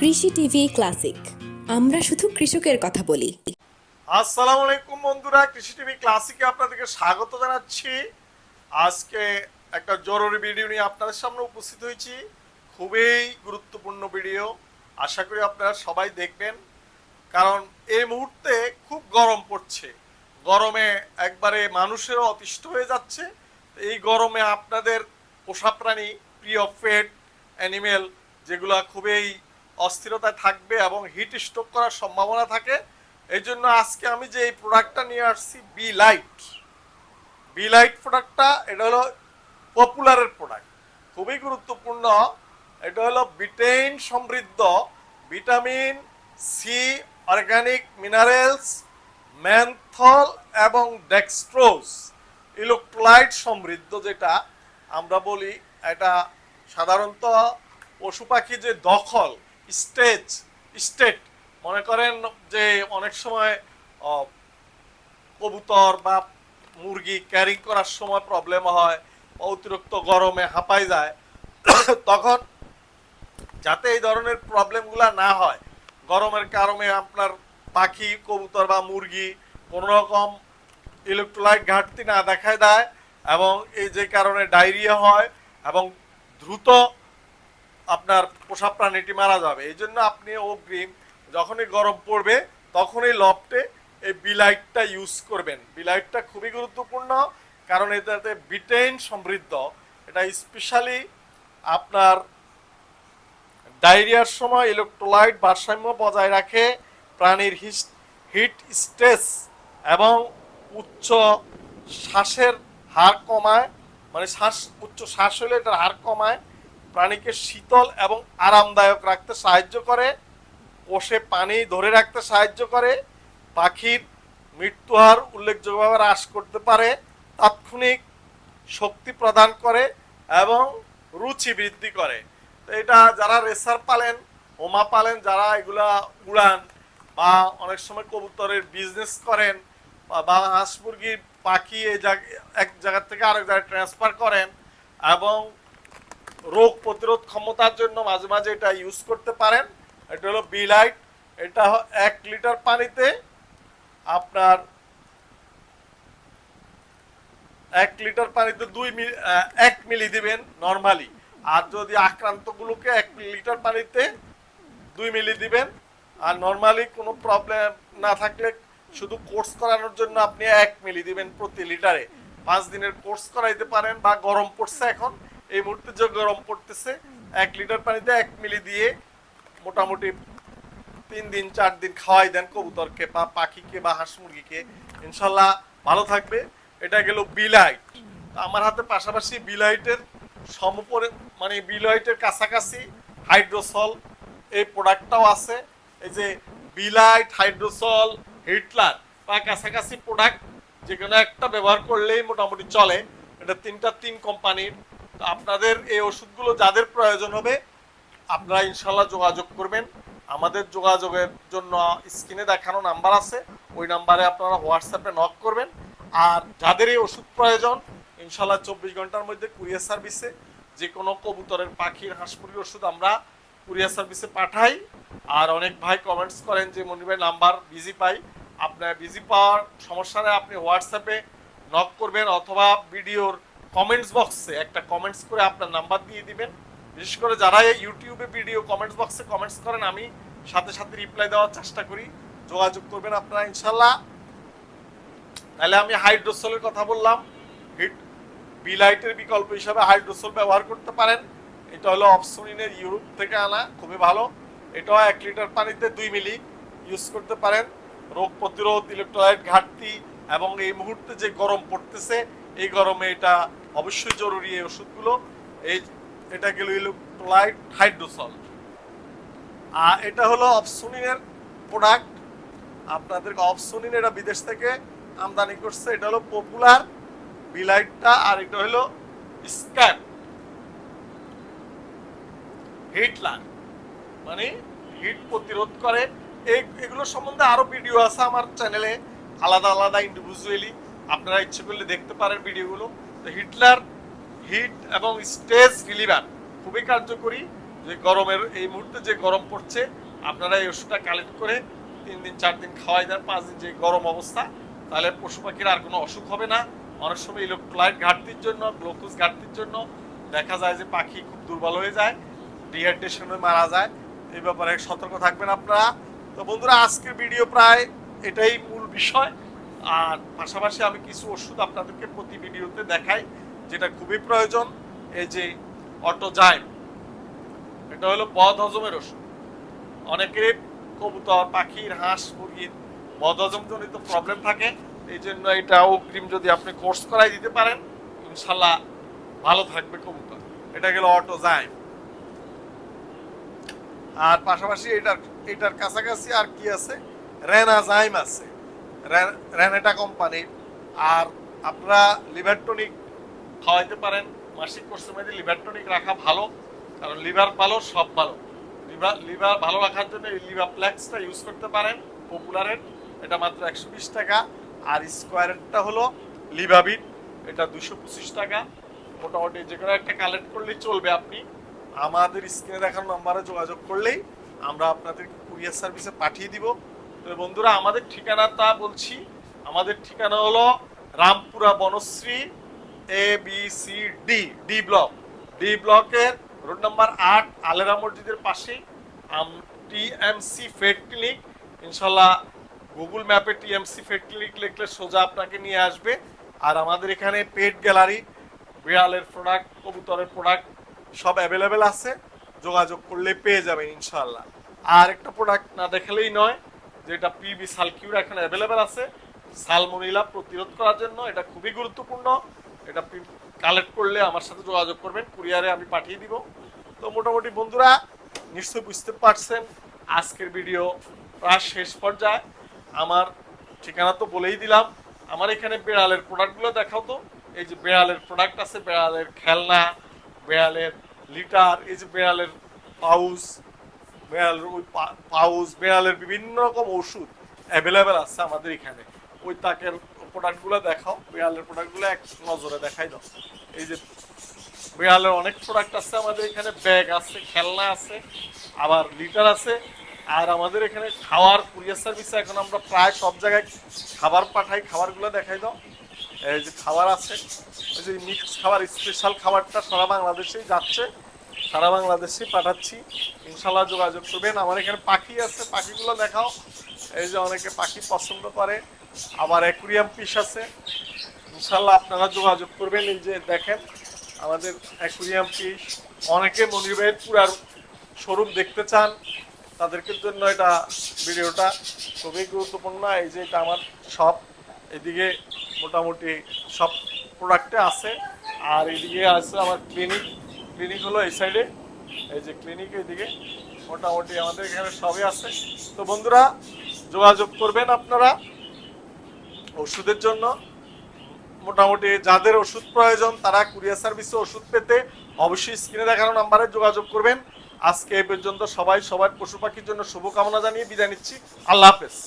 কৃষি TV classic, আমরা শুধু কৃষকের কথা বলি। আসসালামু আলাইকুম বন্ধুরা, কৃষি টিভি ক্লাসিকে আপনাদেরকে স্বাগত জানাচ্ছি। আজকে একটা জরুরি ভিডিও নিয়ে আপনাদের সামনে উপস্থিত হয়েছি। খুবই গুরুত্বপূর্ণ ভিডিও, আশা করি আপনারা সবাই দেখবেন। কারণ এই মুহূর্তে খুব গরম পড়ছে, গরমে একবারে মানুষেরও অতিষ্ঠ হয়ে যাচ্ছে। এই গরমে আপনাদের পোষা প্রাণী, প্রিয় পেট অ্যানিমেল যেগুলো খুবই অস্থিরতায় থাকবে এবং হিট স্ট্রোক করার সম্ভাবনা থাকে। এই জন্য আজকে আমি যে এই প্রোডাক্টটা নিয়ে আসছি, বি লাইট প্রোডাক্টটা, এটা হলো পপুলারের প্রোডাক্ট, খুবই গুরুত্বপূর্ণ। এটা হলো বিটেইন সমৃদ্ধ, ভিটামিন সি, অর্গানিক মিনারেলস, ম্যানথল এবং ডেক্সট্রোজ, ইলেকট্রোলাইট সমৃদ্ধ, যেটা আমরা বলি। এটা সাধারণত পশু পাখি যে দখল স্টেট মনে করেন যে অনেক সময় কবুতর বা মুরগি ক্যারি করার সময় প্রবলেম হয়, অতিরিক্ত গরমে হাঁপাই যায়, তখন যাতে এই ধরনের প্রবলেমগুলো না হয়, গরমের কারণে আপনার পাখি, কবুতর বা মুরগি কোনো রকম ইলেকট্রোলাইট ঘাটতি না দেখায় দেয় এবং এই যে কারণে ডায়রিয়া হয় এবং দ্রুত আপনার পোষা প্রাণীটি মারা যাবে। এই জন্য আপনি অগ্রিম যখনই গরম পড়বে তখনই লফটে এই বিলাইটটা ইউজ করবেন। বিলাইটটা খুবই গুরুত্বপূর্ণ কারণ এটাতে বিটেইন সমৃদ্ধ। এটা স্পেশালি আপনার ডায়রিয়ার সময় ইলেকট্রোলাইট ভারসাম্য বজায় রাখে, প্রাণীর হিট স্ট্রেস এবং উচ্চ শ্বাসের হার কমায়, মানে উচ্চ শ্বাস হলে এটার হার কমায়, প্রাণীকে শীতল এবং আরামদায়ক রাখতে সাহায্য করে, কোষে পানি ধরে রাখতে সাহায্য করে, পাখির মৃত্যুহার উল্লেখযোগ্যভাবে হ্রাস করতে পারে, তাৎক্ষণিক শক্তি প্রদান করে এবং রুচি বৃদ্ধি করে। তো এটা যারা রেসার পালেন, হোমা পালেন, যারা এগুলা উড়ান বা অনেক সময় কবুতরের বিজনেস করেন বা হাঁস মুরগির পাখি এক জায়গা থেকে আরেক জায়গায় ট্রান্সফার করেন এবং রোগ প্রতিরোধ ক্ষমতার জন্য মাঝে মাঝে এটা ইউজ করতে পারেন। এটা হলো বি লাইট। এটা 1 লিটার পানিতে আপনার 1 লিটার পানিতে 1 মিলি দিবেন নর্মালি, আর যদি আক্রান্তগুলোকে 1 লিটার পানিতে 2 মিলি দিবেন। আর নর্মালি কোনো প্রবলেম না থাকলে শুধু কোর্স করানোর জন্য আপনি 1 মিলি দিবেন প্রতি লিটারে। 5 দিনের কোর্স করাইতে পারেন, বা গরম পড়ছে এখন, এই মুহূর্তে যে গরম পড়তেছে, 1 লিটার পানিতে 1 মিলি দিয়ে মোটামুটি 3 দিন 4 দিন খাওয়াই দেন কবুতরকে বা পাখিকে বা হাঁস মুরগিকে, ইনশাল্লাহ ভালো থাকবে। এটা গেল বিলাইট। আমার হাতে পাশাপাশি বিলাইটের মানে বিলাইটের কাছাকাছি হাইড্রোসল এই প্রোডাক্টটাও আছে। এই যে বিলাইট, হাইড্রোসল, হিটলার বা কাছাকাছি প্রোডাক্ট যে কোনো একটা ব্যবহার করলেই মোটামুটি চলে। এটা তিন কোম্পানির। তো আপনাদের এই ওষুধগুলো যাদের প্রয়োজন হবে আপনারা ইনশাল্লাহ যোগাযোগ করবেন। আমাদের যোগাযোগের জন্য স্ক্রিনে দেখানো নাম্বার আছে, ওই নাম্বারে আপনারা হোয়াটসঅ্যাপে নক করবেন। আর যাদের এই ওষুধ প্রয়োজন, ইনশাল্লাহ 24 ঘন্টার মধ্যে কুরিয়ার সার্ভিসে যে কোনো কবুতরের, পাখির, হাঁস মুরগির ওষুধ আমরা কুরিয়ার সার্ভিসে পাঠাই। আর অনেক ভাই কমেন্টস করেন যে মনির ভাই নাম্বার বিজি পাই। আপনার বিজি পাওয়ার সমস্যা নেই, আপনি হোয়াটসঅ্যাপে নক করবেন অথবা ভিডিওর কমেন্টস বক্সে একটা কমেন্টস করে আপনার নাম্বার দিয়ে দিবেন। বিশেষ করে যারা ইউটিউবে ভিডিও কমেন্টস বক্সে কমেন্টস করেন, আমি সাথে সাথে রিপ্লাই দেওয়ার চেষ্টা করি। যোগাযোগ করবেন আপনারা ইনশাল্লাহ। তাহলে আমি হাইড্রোসলের কথা বললাম। বিলাইটের বিকল্প হিসাবে হাইড্রোসল ব্যবহার করতে পারেন। এটা হলো অপসোনিনের ইউরোপ থেকে আনা, খুবই ভালো। এটাও 1 লিটার পানিতে 2 মিলি ইউজ করতে পারেন। রোগ প্রতিরোধ, ইলেকট্রোলাইট ঘাটতি এবং এই মুহূর্তে যে গরম পড়তেছে, এই গরমে এটা অবশ্যই জরুরি এই ওষুধগুলো। এটা গেল ইলেকট্রোলাইট হাইড্রোসল। আর এটা হলো অপসোনিনের প্রোডাক্ট। আপনাদেরকে অপসোনিন এটা বিদেশ থেকে আমদানি করছে। এটা হলো পপুলার বিলাইটটা, আর এটা হলো স্ক্যান হিটলার, মানে হিট প্রতিরোধ করে। এগুলো সম্বন্ধে আরো ভিডিও আছে আমার চ্যানেলে, আলাদা আলাদা ইন্ডিভিজুয়ালি, আপনারা ইচ্ছে করলে দেখতে পারেন ভিডিওগুলো। তো হিটলার হিট এবং স্ট্রেস রিলিভার খুবই কার্যকরী। যে গরমের এই মুহূর্তে যে গরম পড়ছে, আপনারা এই ওষুধটা কালেক্ট করে 3 দিন 4 দিন খাওয়াই দেন, 5 দিন যে গরম অবস্থা, তাহলে পশু পাখির আর কোনো অসুখ হবে না। অনেক সময় ইলেকট্রোলাইট ঘাটতির জন্য, গ্লুকোজ ঘাটতির জন্য দেখা যায় যে পাখি খুব দুর্বল হয়ে যায়, ডিহাইড্রেশন হয়ে মারা যায়। এই ব্যাপারে সতর্ক থাকবেন আপনারা। তো বন্ধুরা, আজকের ভিডিও প্রায় এটাই মূল বিষয়। আর পাশাপাশি আমি কিছু ওষুধ আপনাদেরকে প্রতি ভিডিওতে দেখাই, যেটা খুবই প্রয়োজন। এই যে অটোজাইম, এটা হলো বদ হজমের ওষুধ। অনেকেরই কবুতর, পাখির, হাঁস, মুরগির বদহজম জনিত প্রবলেম থাকে, এই জন্য এটা অগ্রিম যদি আপনি কোর্স করাই দিতে পারেন, ইনশাল্লাহ ভালো থাকবে কবুতর। এটা গেল অটোজাইম। আর পাশাপাশি এটার কাছাকাছি আর কি আছে, রেনাজাইম আছে, রেনেটা কোম্পানির। আর আপনারা লিভার টনিক খাওয়াইতে পারেন, মাসিক কোর্সের মধ্যে লিভার টনিক রাখা ভালো, কারণ লিভার ভালো সব ভালো। লিভার ভালো রাখার জন্য এই লিভার প্লেক্সটা ইউজ করতে পারেন, পপুলারের, এটা মাত্র 120 টাকা। আর স্কোয়ারেরটা হলো লিভাবিট, এটা 225 টাকা। মোটামুটি যে কোনো একটা কালেক্ট করলেই চলবে। আপনি আমাদের স্ক্রিনে দেখানো নাম্বারে যোগাযোগ করলেই আমরা আপনাদেরকে কুরিয়ার সার্ভিসে পাঠিয়ে দিব। তো বন্ধুরা, আমাদের ঠিকানাটা বলছি। আমাদের ঠিকানা হলো রামপুরা বনশ্রী ABCD ডি ব্লকের রোড নাম্বার 8, আলেরা মসজিদের পাশেই টিএমসি ফেড ক্লিনিক। ইনশাল্লাহ গুগল ম্যাপে টিএমসি ফেড ক্লিনিক লিখলে সোজা আপনাকে নিয়ে আসবে। আর আমাদের এখানে পেট গ্যালারি, বিড়ালের প্রোডাক্ট, কবুতরের প্রোডাক্ট সব অ্যাভেলেবেল আছে, যোগাযোগ করলে পেয়ে যাবেন ইনশাল্লাহ। আর একটা প্রোডাক্ট না দেখালেই নয়, যেটা পিবি সালকিউর এখন অ্যাভেলেবেল আছে সালমোনেলা প্রতিরোধ করার জন্য। এটা খুবই গুরুত্বপূর্ণ, এটা কালেক্ট করলে আমার সাথে যোগাযোগ করবেন, কুরিয়ারে আমি পাঠিয়ে দিব। তো মোটামুটি বন্ধুরা, নিশ্চয়ই বুঝতে পারছেন আজকের ভিডিও প্রায় শেষ পর্যায়ে। আমার ঠিকানা তো বলেই দিলাম। আমার এখানে বিড়ালের প্রোডাক্টগুলো দেখাও তো। এই যে বিড়ালের প্রোডাক্ট আছে, বিড়ালের খেলনা, বিড়ালের লিটার, এই যে বিড়ালের পাউচ, বিড়ালের বিভিন্ন রকম ওষুধ অ্যাভেলেবেল আছে আমাদের এখানে। ওই তাকের প্রোডাক্টগুলো দেখাও, বিড়ালের প্রোডাক্টগুলো এক নজরে দেখাই দাও। এই যে বিড়ালের অনেক প্রোডাক্ট আছে আমাদের এখানে, ব্যাগ আছে, খেলনা আছে, আবার লিটার আছে। আর আমাদের এখানে খাওয়ার কুরিয়ার সার্ভিসে এখন আমরা প্রায় সব জায়গায় খাবার পাঠাই। খাবারগুলো দেখাই দাও। এই যে খাবার আছে, এই যে মিক্স খাবার, স্পেশাল খাবারটা সারা বাংলাদেশেই যাচ্ছে, সারা বাংলাদেশেই পাঠাচ্ছি। ইনশাল্লাহ যোগাযোগ করবেন। আমার এখানে পাখি আছে, পাখিগুলো দেখাও। এই যে অনেকে পাখি পছন্দ করে, আবার অ্যাকুরিয়াম পিস আছে। ইনশাল্লাহ আপনারা যোগাযোগ করবেন। এই যে দেখেন আমাদের অ্যাকুরিয়াম পিস। অনেকে মনির ভাইয়ের পুরার শোরুম দেখতে চান, তাদেরকে জন্য এটা ভিডিওটা খুবই গুরুত্বপূর্ণ। এই যে এটা আমার শপ, এদিকে মোটামুটি সব প্রোডাক্টে আছে। আর এদিকে আছে আমার ক্লিনিক হলো এই সাইডে, এই যে ক্লিনিক এইদিকে। মোটামুটি আমাদের এখানে সবই আছে। তো বন্ধুরা, যোগাযোগ করবেন আপনারা ওষুধের জন্য। মোটামুটি যাদের ওষুধ প্রয়োজন তারা কুরিয়ার সার্ভিসে ওষুধ পেতে অবশ্যই স্ক্রিনে দেখানো নাম্বারে যোগাযোগ করবেন। আজকে এই পর্যন্ত। সবাই সবার পশু পাখির জন্য শুভকামনা জানিয়ে বিদায় নিচ্ছি। আল্লাহ হাফেজ।